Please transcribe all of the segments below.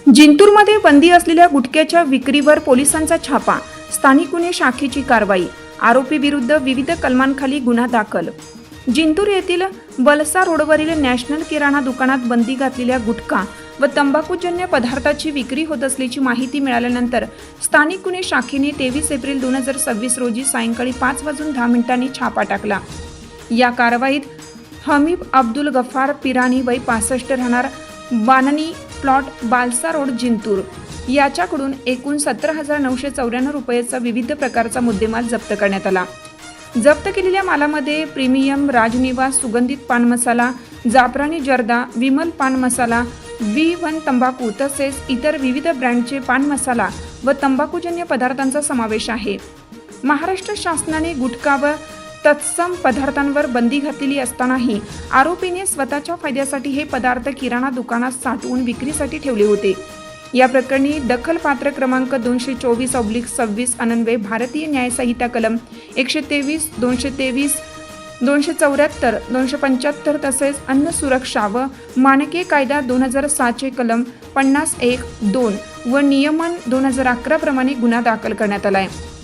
जिंतूरमध्ये बंदी असलेल्या गुटख्याच्या विक्रीवर पोलिसांचा छापा, स्थानिक गुन्हे शाखेची कारवाई, आरोपी विरुद्ध विविध कलमांखाली गुन्हा दाखल। जिंतूर येथील बलसा रोडवरील नॅशनल किराणा दुकानात बंदी घातलेल्या गुटखा व तंबाखूजन्य पदार्थाची विक्री होत असल्याची माहिती मिळाल्यानंतर स्थानिक गुन्हे शाखेने 23 एप्रिल 2026 रोजी सायंकाळी 5:10 छापा टाकला। या कारवाईत हमीब अब्दुल गफार पिराणी वय 65 राहणार बाननी प्लॉट बालसा रोड जिंतूर याच्याकडून एकूण 17,994 रुपयाचा विविध प्रकारचा मुद्देमाल जप्त करण्यात आला। जप्त केलेल्या मालामध्ये प्रीमियम राजनिवास सुगंधित पान मसाला, जाफरानी जर्दा, विमल पान मसाला, V1 तंबाखू तसेच इतर विविध ब्रँडचे पान मसाला व तंबाखूजन्य पदार्थांचा समावेश आहे। महाराष्ट्र शासनाने गुटखा व तत्सम पदार्थांवर बंदी घातलेली असतानाही आरोपीने स्वतःच्या फायद्यासाठी हे पदार्थ किराणा दुकानात साठवून विक्रीसाठी ठेवले होते। या प्रकरणी दखलपात्र क्रमांक 224/26 अन्वये भारतीय न्याय संहिता कलम 123, 223, 274, 275 तसेच अन्न सुरक्षा व मानके कायदा 2007 चे कलम 50(1)(2) व नियमन 2011 प्रमाणे गुन्हा दाखल करण्यात आला आहे।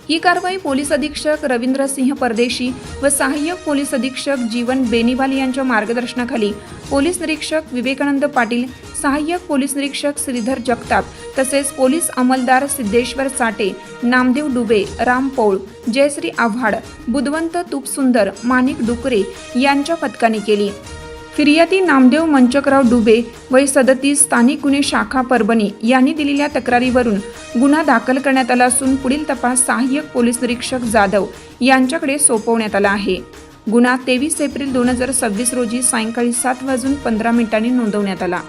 ही कारवाई पोलीस अधीक्षक रवींद्र सिंह परदेशी व सहाय्यक पोलीस अधीक्षक जीवन बेनीवाल यांच्या मार्गदर्शनाखाली पोलीस निरीक्षक विवेकानंद पाटील, सहाय्यक पोलीस निरीक्षक श्रीधर जगताप तसेच पोलीस अंमलदार सिद्धेश्वर साठे, नामदेव डुबे, राम पौळ, जयश्री आव्हाड, बुधवंत तुपसुंदर, माणिक डुकरे यांच्या पथकाने केली। फिर्यादी नामदेव मंचकराव डुबे वय 37 स्थानिक गुन्हे शाखा परभणी यांनी दिलेल्या तक्रारीवरून गुन्हा दाखल करण्यात आला असून पुढील तपास सहाय्यक पोलीस निरीक्षक जाधव यांच्याकडे सोपवण्यात आला आहे। गुन्हा 23 एप्रिल 2026 रोजी सायंकाळी 7:15 नोंदवण्यात आला।